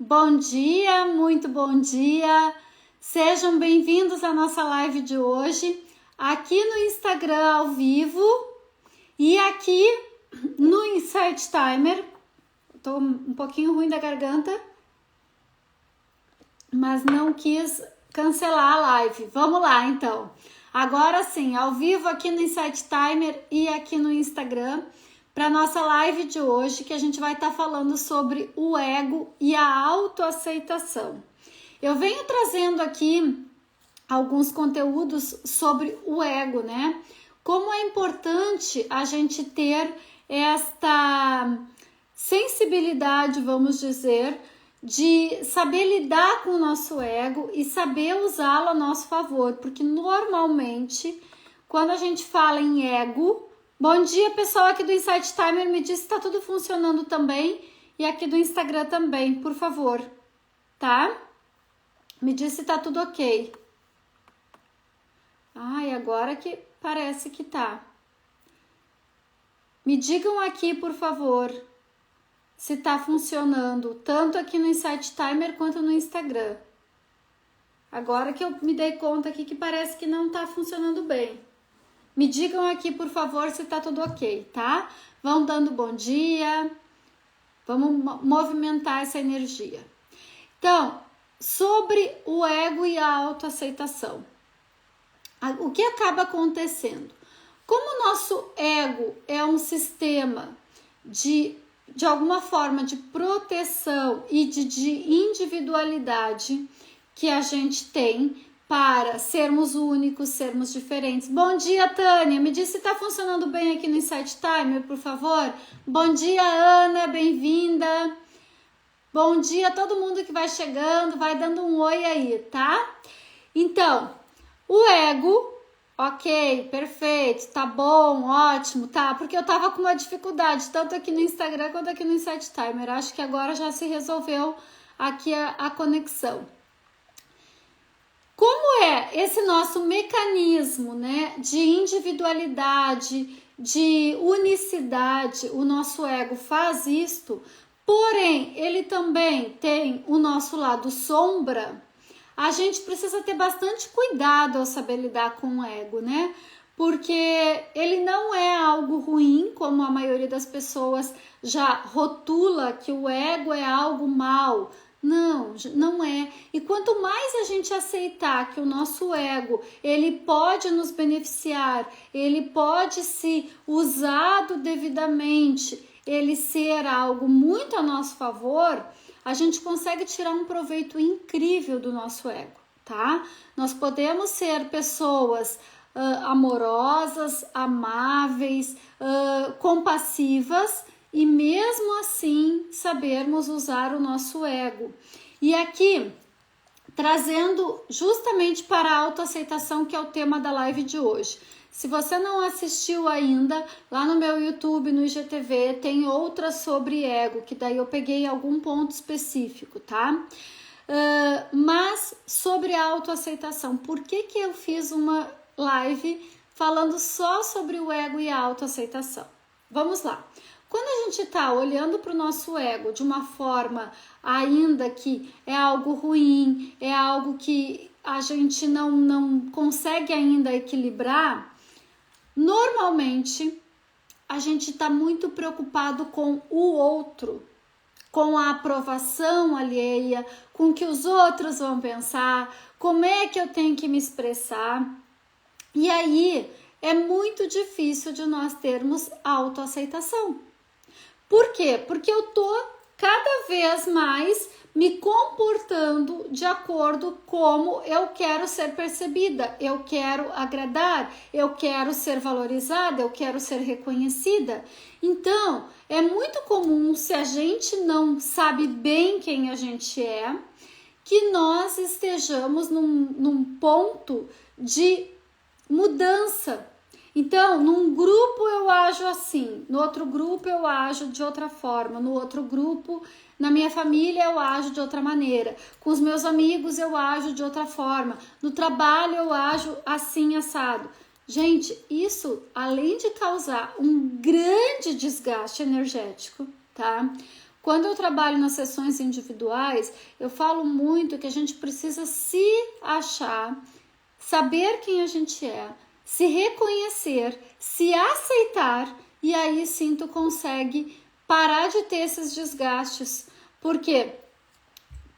Bom dia, muito bom dia. Sejam bem-vindos à nossa live de hoje, aqui no Instagram ao vivo e aqui no Insight Timer. Tô um pouquinho ruim da garganta, mas não quis cancelar a live. Vamos lá, então. Agora sim, ao vivo aqui no Insight Timer e aqui no Instagram, para nossa live de hoje, que a gente vai estar falando sobre o ego e a autoaceitação. Eu venho trazendo aqui alguns conteúdos sobre o ego, né? Como é importante a gente ter esta sensibilidade, vamos dizer, de saber lidar com o nosso ego e saber usá-lo a nosso favor, porque normalmente, quando a gente fala em ego... Bom dia, pessoal aqui do Insight Timer, me diz se tá tudo funcionando também e aqui do Instagram também, por favor, tá? Me diz se tá tudo ok. Ai, agora que parece que tá. Me digam aqui, por favor, se tá funcionando, tanto aqui no Insight Timer quanto no Instagram. Agora que eu me dei conta aqui que parece que não tá funcionando bem. Me digam aqui, por favor, se tá tudo ok, tá? Vão dando bom dia. Vamos movimentar essa energia. Então, sobre o ego e a autoaceitação. O que acaba acontecendo? Como o nosso ego é um sistema de alguma forma de proteção e de individualidade que a gente tem para sermos únicos, sermos diferentes. Bom dia, Tânia. Me diz se está funcionando bem aqui no Insight Timer, por favor. Bom dia, Ana. Bem-vinda. Bom dia a todo mundo que vai chegando. Vai dando um oi aí, tá? Então, o ego... Ok, perfeito, tá bom, ótimo, tá? Porque eu tava com uma dificuldade, tanto aqui no Instagram quanto aqui no Insight Timer. Acho que agora já se resolveu aqui a conexão. Como é esse nosso mecanismo, né, de individualidade, de unicidade, o nosso ego faz isto, porém, ele também tem o nosso lado sombra. A gente precisa ter bastante cuidado ao saber lidar com o ego, né? Porque ele não é algo ruim, como a maioria das pessoas já rotula que o ego é algo mal. Não, não é. E quanto mais a gente aceitar que o nosso ego, ele pode nos beneficiar, ele pode ser usado devidamente, ele ser algo muito a nosso favor, a gente consegue tirar um proveito incrível do nosso ego, tá? Nós podemos ser pessoas amorosas, amáveis, compassivas, e mesmo assim sabermos usar o nosso ego. E aqui, trazendo justamente para a autoaceitação, que é o tema da live de hoje. Se você não assistiu ainda, lá no meu YouTube, no IGTV, tem outra sobre ego, que daí eu peguei algum ponto específico, tá? Mas sobre a autoaceitação, por que eu fiz uma live falando só sobre o ego e a autoaceitação? Vamos lá. Quando a gente está olhando para o nosso ego de uma forma ainda que é algo ruim, é algo que a gente não consegue ainda equilibrar, normalmente a gente está muito preocupado com o outro, com a aprovação alheia, com o que os outros vão pensar, como é que eu tenho que me expressar. E aí é muito difícil de nós termos autoaceitação. Por quê? Porque eu tô cada vez mais me comportando de acordo como eu quero ser percebida, eu quero agradar, eu quero ser valorizada, eu quero ser reconhecida. Então, é muito comum, se a gente não sabe bem quem a gente é, que nós estejamos num ponto de mudança. Então, num grupo eu ajo assim, no outro grupo eu ajo de outra forma, no outro grupo, na minha família eu ajo de outra maneira, com os meus amigos eu ajo de outra forma, no trabalho eu ajo assim, assado. Gente, isso, além de causar um grande desgaste energético, tá? Quando eu trabalho nas sessões individuais, eu falo muito que a gente precisa se achar, saber quem a gente é, se reconhecer, se aceitar, e aí sim tu consegue parar de ter esses desgastes. Porque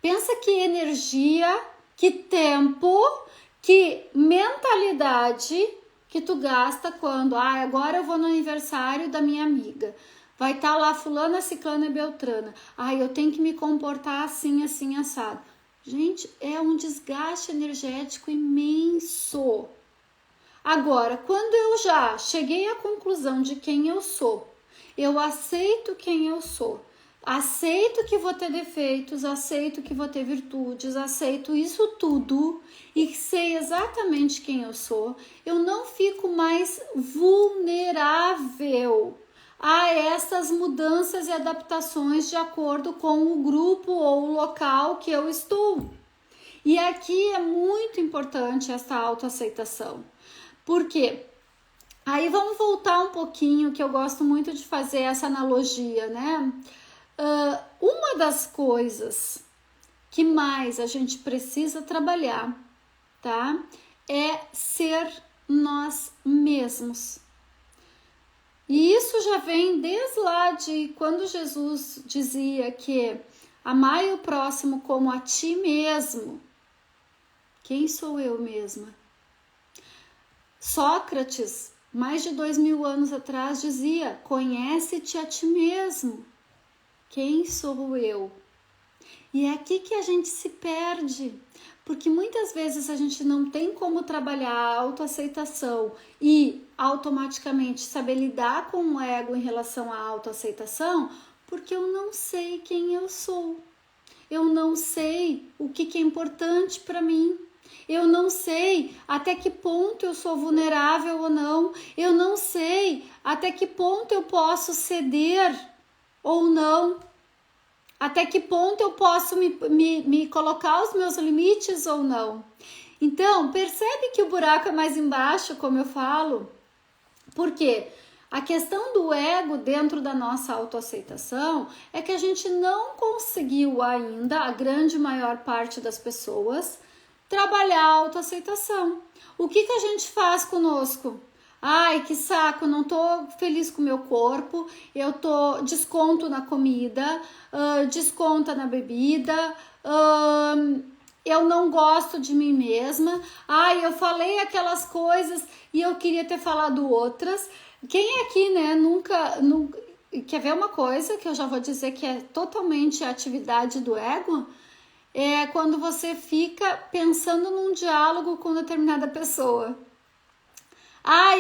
pensa que energia, que tempo, que mentalidade que tu gasta quando, agora eu vou no aniversário da minha amiga. Vai estar lá fulana, ciclana e beltrana. Eu tenho que me comportar assim, assim, assado. Gente, é um desgaste energético imenso. Agora, quando eu já cheguei à conclusão de quem eu sou, eu aceito quem eu sou, aceito que vou ter defeitos, aceito que vou ter virtudes, aceito isso tudo e sei exatamente quem eu sou, eu não fico mais vulnerável a essas mudanças e adaptações de acordo com o grupo ou o local que eu estou. E aqui é muito importante essa autoaceitação. Por quê? Aí vamos voltar um pouquinho, que eu gosto muito de fazer essa analogia, né? Uma das coisas que mais a gente precisa trabalhar, tá? É ser nós mesmos. E isso já vem desde lá de quando Jesus dizia que amai o próximo como a ti mesmo. Quem sou eu mesma? Sócrates, mais de 2000 anos atrás, dizia: conhece-te a ti mesmo. Quem sou eu? E é aqui que a gente se perde, porque muitas vezes a gente não tem como trabalhar a autoaceitação e automaticamente saber lidar com o ego em relação à autoaceitação, porque eu não sei quem eu sou. Eu não sei o que é importante para mim. Eu não sei até que ponto eu sou vulnerável ou não. Eu não sei até que ponto eu posso ceder ou não. Até que ponto eu posso me colocar os meus limites ou não. Então, percebe que o buraco é mais embaixo, como eu falo? Porque a questão do ego dentro da nossa autoaceitação é que a gente não conseguiu ainda, a grande maior parte das pessoas, trabalhar a autoaceitação. O que a gente faz conosco? Ai, que saco, não tô feliz com o meu corpo, eu tô desconto na comida, desconta na bebida, eu não gosto de mim mesma, eu falei aquelas coisas e eu queria ter falado outras. Quem aqui, né, nunca quer ver uma coisa que eu já vou dizer que é totalmente a atividade do ego? É quando você fica pensando num diálogo com determinada pessoa.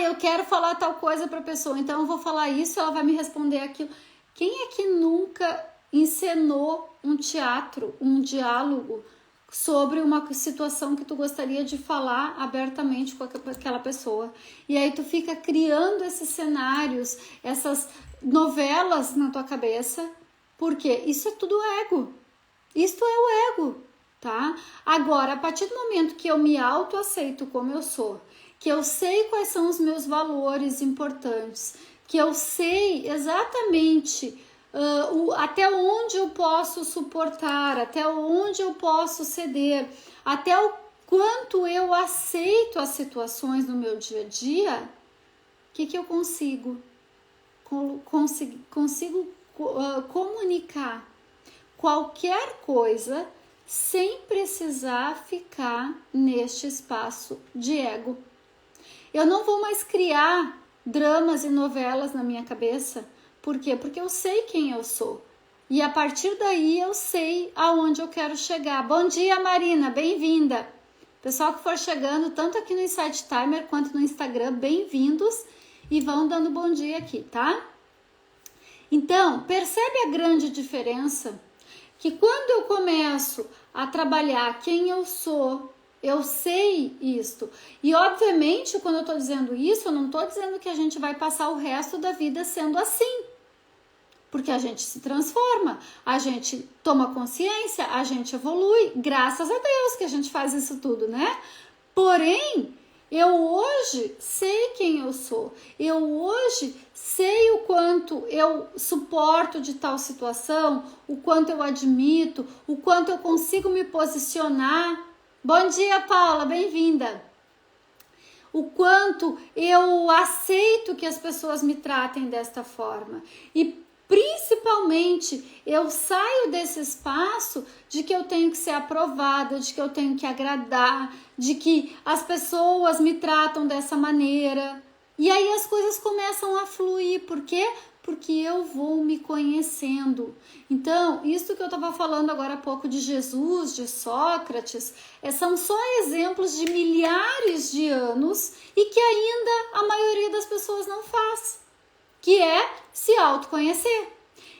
Eu quero falar tal coisa para a pessoa, então eu vou falar isso, ela vai me responder aquilo. Quem é que nunca encenou um teatro, um diálogo sobre uma situação que tu gostaria de falar abertamente com aquela pessoa? E aí tu fica criando esses cenários, essas novelas na tua cabeça, porque isso é tudo ego. Isto é o ego, tá? Agora, a partir do momento que eu me autoaceito como eu sou, que eu sei quais são os meus valores importantes, que eu sei exatamente até onde eu posso suportar, até onde eu posso ceder, até o quanto eu aceito as situações no meu dia a dia, o que eu consigo? Consigo comunicar qualquer coisa sem precisar ficar neste espaço de ego. Eu não vou mais criar dramas e novelas na minha cabeça. Por quê? Porque eu sei quem eu sou. E a partir daí eu sei aonde eu quero chegar. Bom dia, Marina, bem-vinda. Pessoal que for chegando, tanto aqui no Insight Timer quanto no Instagram, bem-vindos e vão dando bom dia aqui, tá? Então, percebe a grande diferença? Que quando eu começo a trabalhar quem eu sou, eu sei isto. E obviamente, quando eu estou dizendo isso, eu não estou dizendo que a gente vai passar o resto da vida sendo assim. Porque a gente se transforma, a gente toma consciência, a gente evolui. Graças a Deus que a gente faz isso tudo, né? Porém, Eu hoje sei quem eu sou. Eu hoje sei o quanto eu suporto de tal situação, o quanto eu admito, o quanto eu consigo me posicionar. Bom dia, Paula, bem-vinda. O quanto eu aceito que as pessoas me tratem desta forma. E principalmente, eu saio desse espaço de que eu tenho que ser aprovada, de que eu tenho que agradar, de que as pessoas me tratam dessa maneira. E aí as coisas começam a fluir. Por quê? Porque eu vou me conhecendo. Então, isso que eu estava falando agora há pouco de Jesus, de Sócrates, são só exemplos de milhares de anos e que ainda a maioria das pessoas não faz, que é se autoconhecer.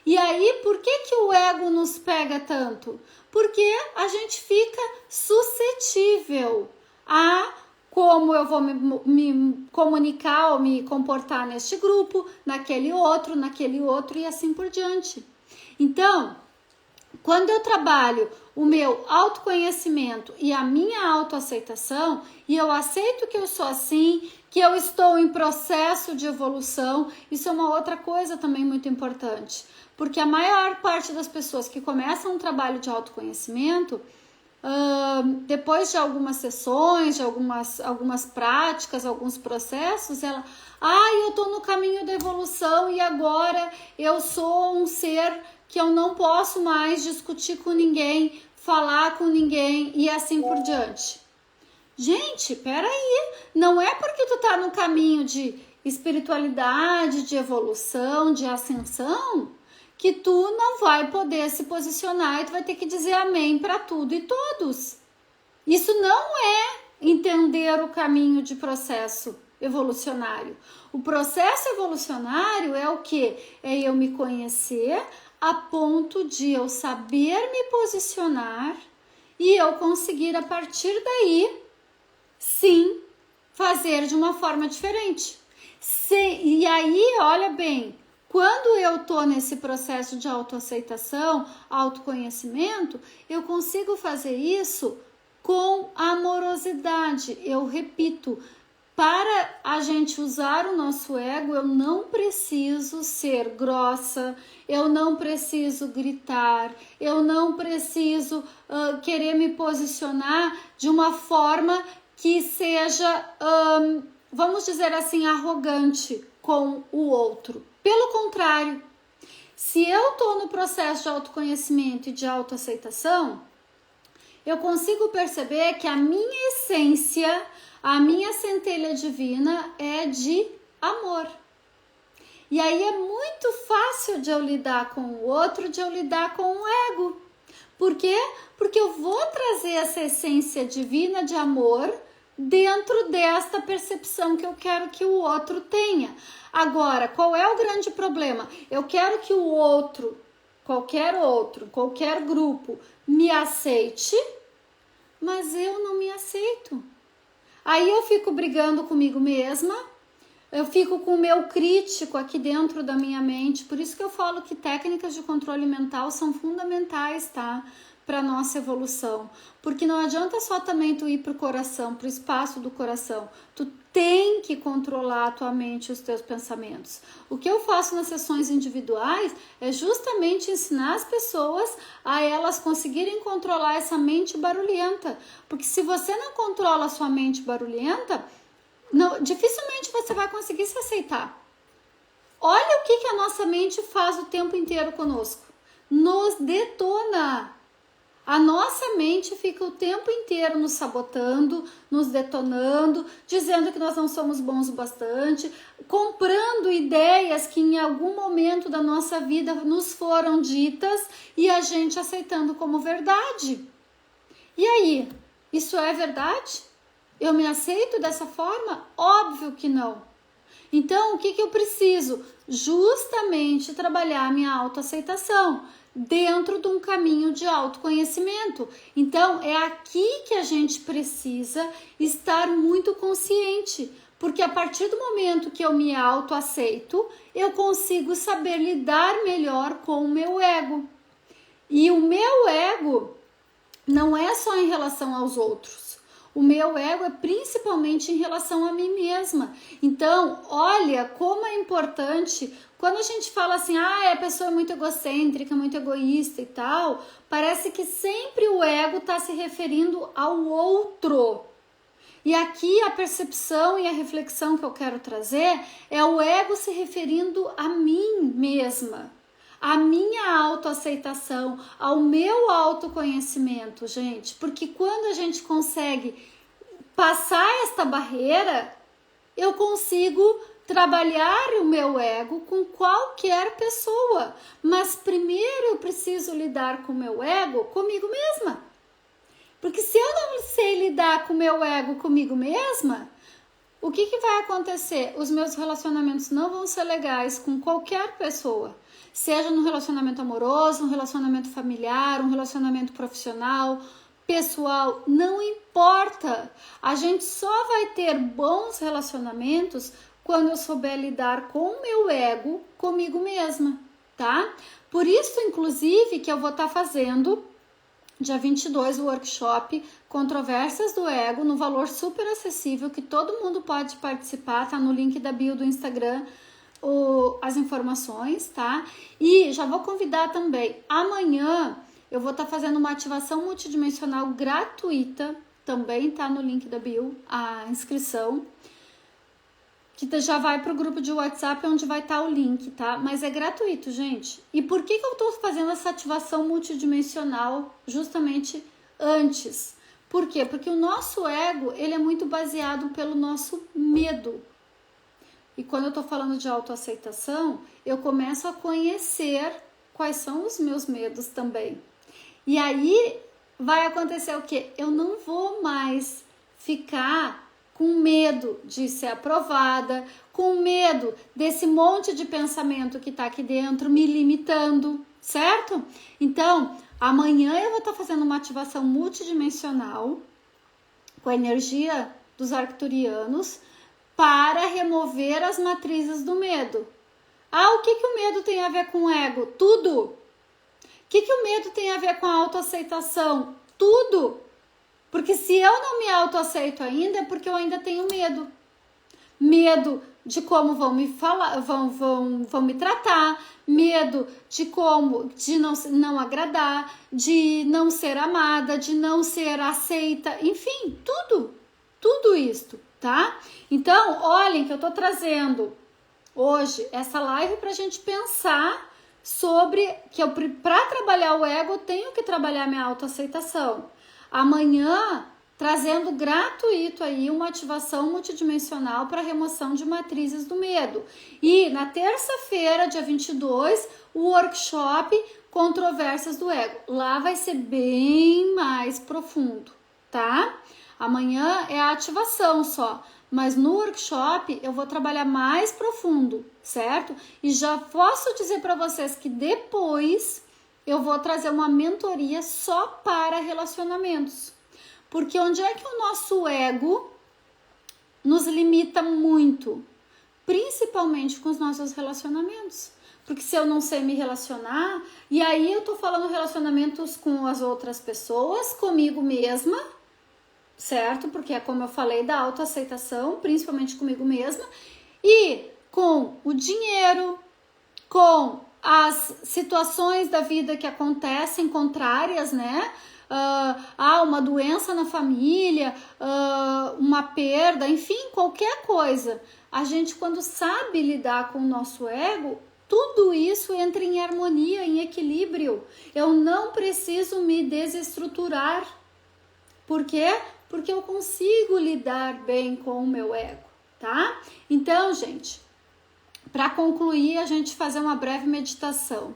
E aí, por que o ego nos pega tanto? Porque a gente fica suscetível a como eu vou me comunicar ou me comportar neste grupo, naquele outro e assim por diante. Então, quando eu trabalho o meu autoconhecimento e a minha autoaceitação, e eu aceito que eu sou assim, que eu estou em processo de evolução, isso é uma outra coisa também muito importante. Porque a maior parte das pessoas que começam um trabalho de autoconhecimento, depois de algumas sessões, de algumas práticas, alguns processos, ela, eu tô no caminho da evolução e agora eu sou um ser que eu não posso mais discutir com ninguém, falar com ninguém e assim por diante. Gente, peraí, não é porque tu tá no caminho de espiritualidade, de evolução, de ascensão, que tu não vai poder se posicionar e tu vai ter que dizer amém para tudo e todos. Isso não é entender o caminho de processo evolucionário. O processo evolucionário é o quê? É eu me conhecer a ponto de eu saber me posicionar e eu conseguir a partir daí, sim, fazer de uma forma diferente. E aí, olha bem, quando eu estou nesse processo de autoaceitação, autoconhecimento, eu consigo fazer isso com amorosidade. Eu repito, para a gente usar o nosso ego, eu não preciso ser grossa, eu não preciso gritar, eu não preciso querer me posicionar de uma forma que seja, vamos dizer assim, arrogante com o outro. Pelo contrário, se eu estou no processo de autoconhecimento e de autoaceitação, eu consigo perceber que a minha essência, a minha centelha divina é de amor. E aí é muito fácil de eu lidar com o outro, de eu lidar com o ego. Por quê? Porque eu vou trazer essa essência divina de amor dentro desta percepção que eu quero que o outro tenha. Agora, qual é o grande problema? Eu quero que o outro, qualquer grupo, me aceite, mas eu não me aceito. Aí eu fico brigando comigo mesma, eu fico com o meu crítico aqui dentro da minha mente. Por isso que eu falo que técnicas de controle mental são fundamentais, tá? Para nossa evolução, porque não adianta só também tu ir pro coração, pro espaço do coração, tu tem que controlar a tua mente e os teus pensamentos. O que eu faço nas sessões individuais é justamente ensinar as pessoas a elas conseguirem controlar essa mente barulhenta, porque se você não controla a sua mente barulhenta, dificilmente você vai conseguir se aceitar. Olha o que a nossa mente faz o tempo inteiro conosco, nos detona. A nossa mente fica o tempo inteiro nos sabotando, nos detonando, dizendo que nós não somos bons o bastante, comprando ideias que em algum momento da nossa vida nos foram ditas e a gente aceitando como verdade. E aí, isso é verdade? Eu me aceito dessa forma? Óbvio que não. Então, o que eu preciso? Justamente trabalhar a minha autoaceitação dentro de um caminho de autoconhecimento. Então, é aqui que a gente precisa estar muito consciente, porque a partir do momento que eu me autoaceito, eu consigo saber lidar melhor com o meu ego. E o meu ego não é só em relação aos outros. O meu ego é principalmente em relação a mim mesma. Então, olha como é importante, quando a gente fala assim, a pessoa é muito egocêntrica, muito egoísta e tal, parece que sempre o ego está se referindo ao outro. E aqui a percepção e a reflexão que eu quero trazer é o ego se referindo a mim mesma, a minha autoaceitação, ao meu autoconhecimento, gente. Porque quando a gente consegue passar esta barreira, eu consigo trabalhar o meu ego com qualquer pessoa. Mas primeiro eu preciso lidar com o meu ego comigo mesma. Porque se eu não sei lidar com o meu ego comigo mesma, o que vai acontecer? Os meus relacionamentos não vão ser legais com qualquer pessoa. Seja no relacionamento amoroso, um relacionamento familiar, um relacionamento profissional, pessoal, não importa. A gente só vai ter bons relacionamentos quando eu souber lidar com o meu ego comigo mesma, tá? Por isso, inclusive, que eu vou estar fazendo dia 22, o workshop Controvérsias do Ego, no valor super acessível, que todo mundo pode participar, tá no link da bio do Instagram, as informações, tá? E já vou convidar também, amanhã eu vou estar fazendo uma ativação multidimensional gratuita, também tá no link da bio, a inscrição, que já vai para o grupo de WhatsApp onde vai estar o link, tá? Mas é gratuito, gente. E por que eu estou fazendo essa ativação multidimensional justamente antes? Por quê? Porque o nosso ego, ele é muito baseado pelo nosso medo. E quando eu estou falando de autoaceitação, eu começo a conhecer quais são os meus medos também. E aí vai acontecer o quê? Eu não vou mais ficar com medo de ser aprovada, com medo desse monte de pensamento que tá aqui dentro me limitando, certo? Então, amanhã eu vou estar fazendo uma ativação multidimensional com a energia dos arcturianos para remover as matrizes do medo. O que o medo tem a ver com o ego? Tudo! O que o medo tem a ver com a autoaceitação? Tudo! Porque se eu não me autoaceito ainda, é porque eu ainda tenho medo. Medo de como vão me falar, vão me tratar, medo de não agradar, de não ser amada, de não ser aceita, enfim, tudo isto, tá? Então, olhem que eu tô trazendo hoje essa live pra gente pensar sobre que para trabalhar o ego, eu tenho que trabalhar minha autoaceitação. Amanhã, trazendo gratuito aí uma ativação multidimensional para remoção de matrizes do medo. E na terça-feira, dia 22, o workshop Controvérsias do Ego. Lá vai ser bem mais profundo, tá? Amanhã é a ativação só, mas no workshop eu vou trabalhar mais profundo, certo? E já posso dizer para vocês que depois eu vou trazer uma mentoria só para relacionamentos. Porque onde é que o nosso ego nos limita muito? Principalmente com os nossos relacionamentos. Porque se eu não sei me relacionar, e aí eu tô falando relacionamentos com as outras pessoas, comigo mesma, certo? Porque é como eu falei da autoaceitação, principalmente comigo mesma, e com o dinheiro, com as situações da vida que acontecem contrárias, né? Uma doença na família, uma perda, enfim, qualquer coisa. A gente, quando sabe lidar com o nosso ego, tudo isso entra em harmonia, em equilíbrio. Eu não preciso me desestruturar. Por quê? Porque eu consigo lidar bem com o meu ego, tá? Então, gente, para concluir, a gente fazer uma breve meditação.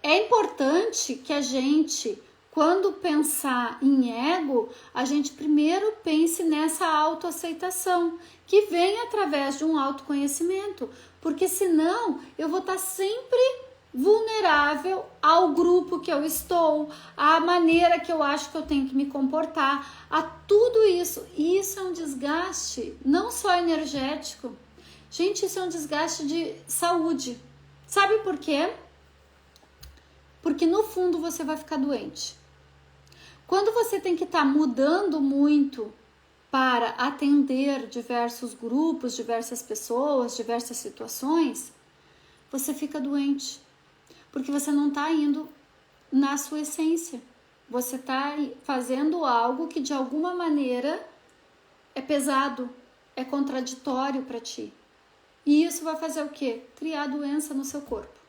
É importante que a gente, quando pensar em ego, a gente primeiro pense nessa autoaceitação, que vem através de um autoconhecimento, porque senão eu vou estar sempre vulnerável ao grupo que eu estou, à maneira que eu acho que eu tenho que me comportar, a tudo isso. E isso é um desgaste, não só energético. Gente, isso é um desgaste de saúde. Sabe por quê? Porque no fundo você vai ficar doente. Quando você tem que estar mudando muito para atender diversos grupos, diversas pessoas, diversas situações, você fica doente, porque você não está indo na sua essência. Você está fazendo algo que de alguma maneira é pesado, é contraditório para ti. E isso vai fazer o quê? Criar doença no seu corpo.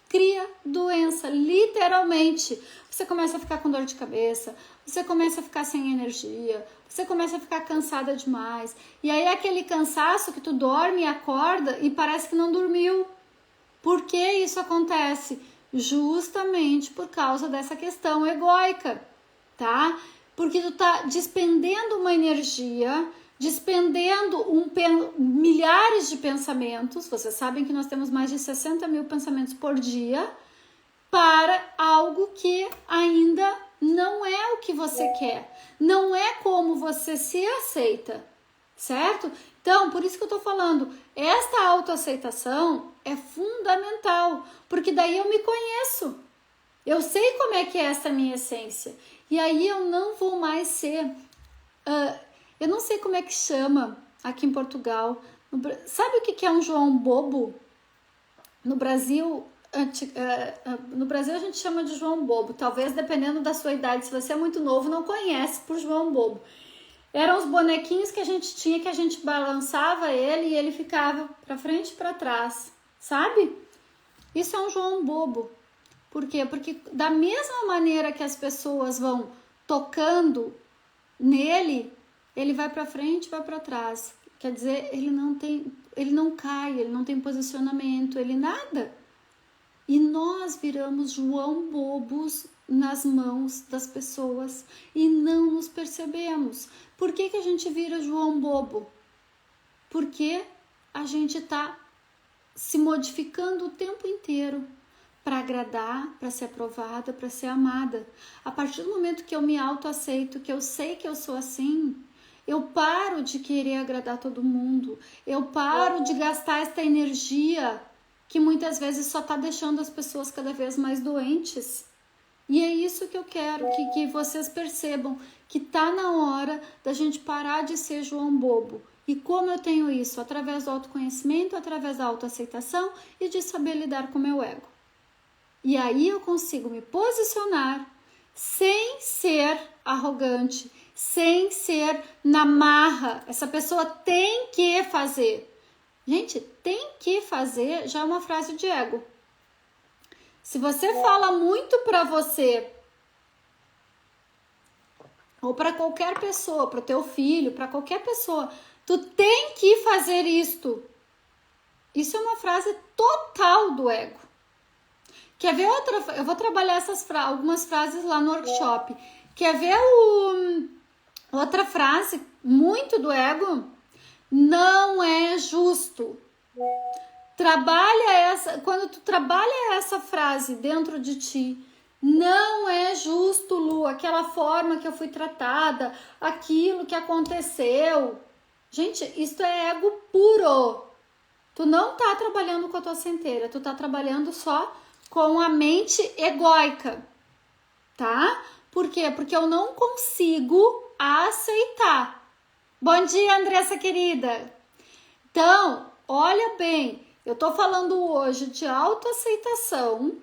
Cria doença, literalmente. Você começa a ficar com dor de cabeça, você começa a ficar sem energia, você começa a ficar cansada demais. E aí é aquele cansaço que tu dorme e acorda e parece que não dormiu. Por que isso acontece? Justamente por causa dessa questão egóica, tá? Porque tu tá despendendo uma energia, despendendo milhares de pensamentos. Vocês sabem que nós temos mais de 60 mil pensamentos por dia para algo que ainda não é o que você quer, não é como você se aceita, certo? Então, por isso que eu tô falando, esta autoaceitação é fundamental, porque daí eu me conheço, eu sei como é que é essa minha essência, e aí eu não vou mais ser, eu não sei como é que chama aqui em Portugal, sabe o que é um João Bobo? No Brasil a gente chama de João Bobo, talvez dependendo da sua idade, se você é muito novo não conhece por João Bobo. Eram os bonequinhos que a gente tinha, que a gente balançava ele e ele ficava para frente e para trás, sabe? Isso é um João Bobo. Por quê? Porque da mesma maneira que as pessoas vão tocando nele, ele vai para frente e vai para trás. Quer dizer, ele não cai, ele não tem posicionamento, ele nada. E nós viramos João Bobos nas mãos das pessoas e não nos percebemos. Por que a gente vira João Bobo? Porque a gente está se modificando o tempo inteiro para agradar, para ser aprovada, para ser amada. A partir do momento que eu me autoaceito, que eu sei que eu sou assim, eu paro de querer agradar todo mundo, eu paro de gastar esta energia que muitas vezes só está deixando as pessoas cada vez mais doentes. E é isso que eu quero, que vocês percebam, que tá na hora da gente parar de ser João Bobo. E como eu tenho isso? Através do autoconhecimento, através da autoaceitação e de saber lidar com o meu ego. E aí eu consigo me posicionar sem ser arrogante, sem ser na marra. Essa pessoa tem que fazer. Gente, tem que fazer já é uma frase de ego. Se você fala muito para você, ou para qualquer pessoa, para o teu filho, para qualquer pessoa, tu tem que fazer isto. Isso é uma frase total do ego. Quer ver outra? Eu vou trabalhar algumas frases lá no workshop. Quer ver outra frase muito do ego? Não é justo. Quando tu trabalha essa frase dentro de ti, não é justo, Lu, aquela forma que eu fui tratada, aquilo que aconteceu. Gente, isto é ego puro. Tu não tá trabalhando com a tua centelha, tu tá trabalhando só com a mente egóica, tá? Por quê? Porque eu não consigo aceitar. Bom dia, Andressa querida. Então, olha bem, eu tô falando hoje de autoaceitação.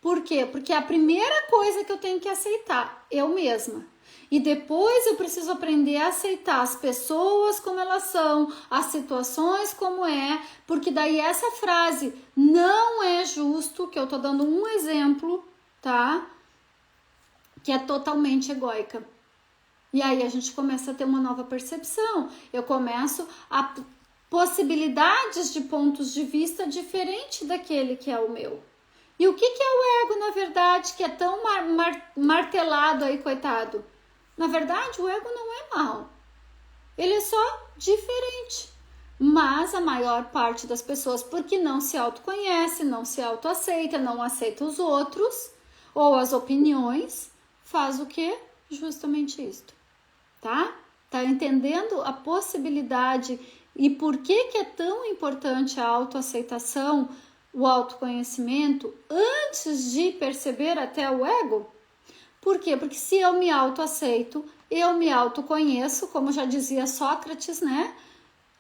Por quê? Porque é a primeira coisa que eu tenho que aceitar, eu mesma. E depois eu preciso aprender a aceitar as pessoas como elas são, as situações como é, porque daí essa frase não é justo, que eu tô dando um exemplo, tá? Que é totalmente egóica. E aí a gente começa a ter uma nova percepção. Eu começo a possibilidades de pontos de vista diferente daquele que é o meu. E o que é o ego, na verdade, que é tão martelado aí, coitado? Na verdade, o ego não é mau. Ele é só diferente. Mas a maior parte das pessoas, porque não se autoconhece, não se autoaceita, não aceita os outros, ou as opiniões, faz o quê? Justamente isto. Tá? Tá entendendo a possibilidade e por que é tão importante a autoaceitação, o autoconhecimento, antes de perceber até o ego? Por quê? Porque se eu me autoaceito, eu me autoconheço, como já dizia Sócrates, né?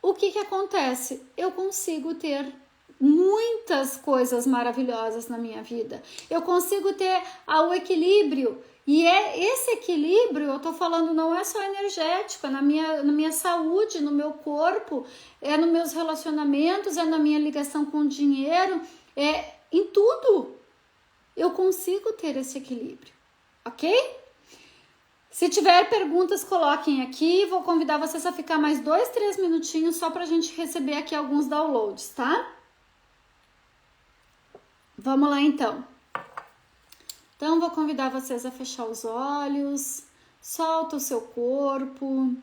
O que acontece? Eu consigo ter muitas coisas maravilhosas na minha vida. Eu consigo ter o equilíbrio. E esse equilíbrio, eu tô falando, não é só energético, é na minha saúde, no meu corpo, é nos meus relacionamentos, é na minha ligação com o dinheiro, é em tudo. Eu consigo ter esse equilíbrio, ok? Se tiver perguntas, coloquem aqui. Vou convidar vocês a ficar mais 2, 3 minutinhos só pra gente receber aqui alguns downloads, tá? Vamos lá, então. Então, vou convidar vocês a fechar os olhos. Solta o seu corpo.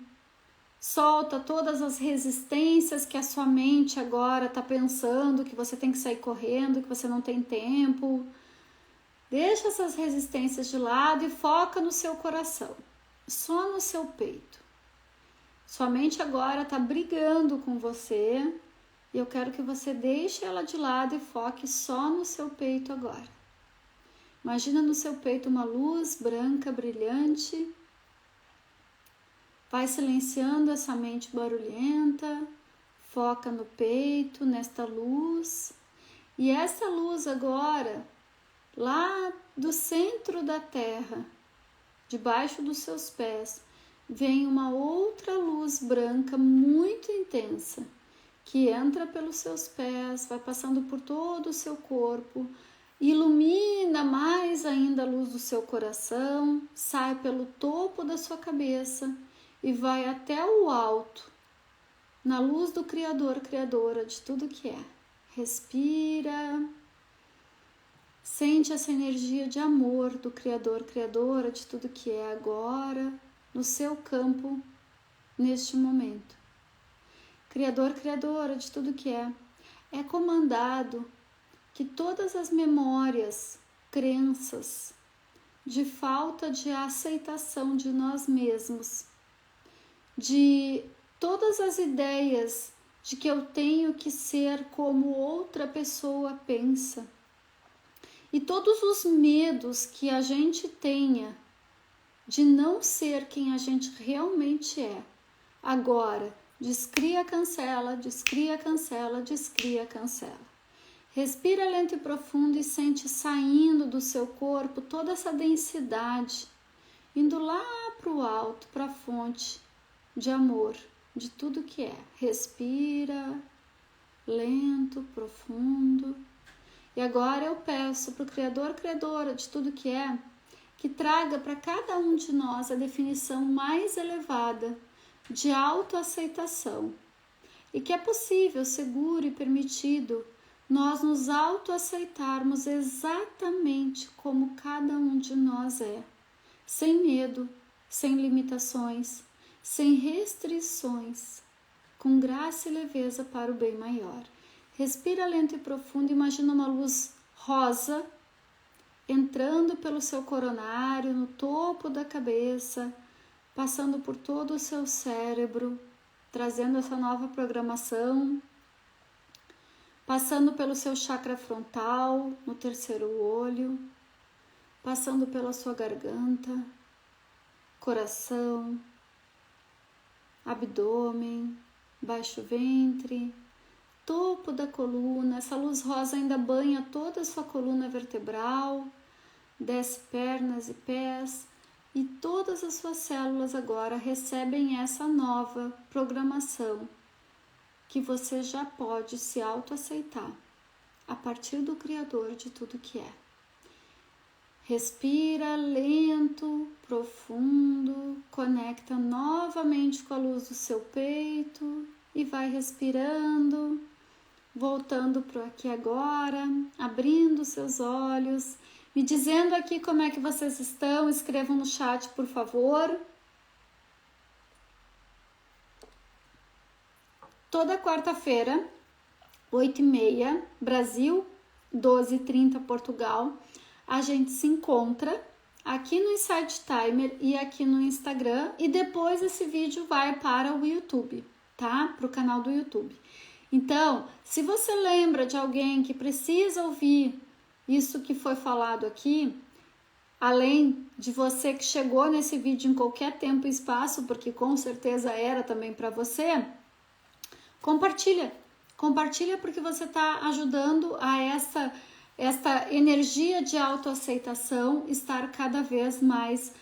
Solta todas as resistências que a sua mente agora tá pensando, que você tem que sair correndo, que você não tem tempo. Deixa essas resistências de lado e foca no seu coração, só no seu peito. Sua mente agora está brigando com você e eu quero que você deixe ela de lado e foque só no seu peito agora. Imagina no seu peito uma luz branca brilhante. Vai silenciando essa mente barulhenta, foca no peito, nesta luz. E essa luz agora, lá do centro da terra, debaixo dos seus pés, vem uma outra luz branca muito intensa, que entra pelos seus pés, vai passando por todo o seu corpo, ilumina mais ainda a luz do seu coração, sai pelo topo da sua cabeça e vai até o alto, na luz do Criador, Criadora de tudo que é. Respira. Sente essa energia de amor do Criador, Criadora de tudo que é agora, no seu campo, neste momento. Criador, Criadora de tudo que é comandado que todas as memórias, crenças, de falta de aceitação de nós mesmos, de todas as ideias de que eu tenho que ser como outra pessoa pensa, e todos os medos que a gente tenha de não ser quem a gente realmente é. Agora, descria, cancela, descria, cancela, descria, cancela. Respira lento e profundo e sente saindo do seu corpo toda essa densidade, indo lá para o alto, para a fonte de amor, de tudo que é. Respira, lento, profundo. E agora eu peço para o Criador, Criadora de tudo que é, que traga para cada um de nós a definição mais elevada de autoaceitação. E que é possível, seguro e permitido nós nos autoaceitarmos exatamente como cada um de nós é. Sem medo, sem limitações, sem restrições, com graça e leveza para o bem maior. Respira lento e profundo, imagina uma luz rosa entrando pelo seu coronário, no topo da cabeça, passando por todo o seu cérebro, trazendo essa nova programação, passando pelo seu chakra frontal, no terceiro olho, passando pela sua garganta, coração, abdômen, baixo ventre, topo da coluna. Essa luz rosa ainda banha toda a sua coluna vertebral, desce pernas e pés, e todas as suas células agora recebem essa nova programação que você já pode se autoaceitar a partir do Criador de tudo que é. Respira lento, profundo, conecta novamente com a luz do seu peito e vai respirando, voltando para aqui agora, abrindo seus olhos, me dizendo aqui como é que vocês estão. Escrevam no chat, por favor. Toda quarta-feira, 8h30, Brasil, 12h30, Portugal, a gente se encontra aqui no Insight Timer e aqui no Instagram, e depois esse vídeo vai para o YouTube, tá? Para o canal do YouTube. Então, se você lembra de alguém que precisa ouvir isso que foi falado aqui, além de você que chegou nesse vídeo em qualquer tempo e espaço, porque com certeza era também para você, compartilha. Compartilha porque você está ajudando a esta energia de autoaceitação estar cada vez mais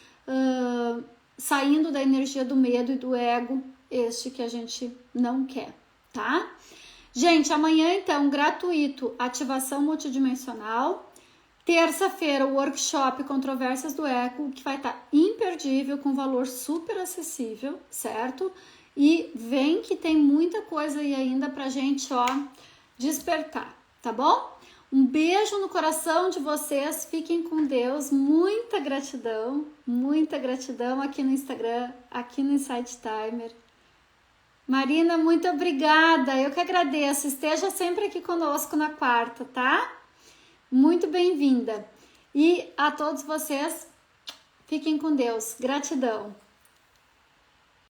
saindo da energia do medo e do ego, este que a gente não quer, tá? Gente, amanhã então, gratuito, ativação multidimensional. Terça-feira, o workshop Controvérsias do Ego, que vai estar imperdível, com valor super acessível, certo? E vem que tem muita coisa aí ainda pra gente, ó, despertar, tá bom? Um beijo no coração de vocês, fiquem com Deus, muita gratidão aqui no Instagram, aqui no Insight Timer. Marina, muito obrigada, eu que agradeço, esteja sempre aqui conosco na quarta, tá? Muito bem-vinda. E a todos vocês, fiquem com Deus, gratidão.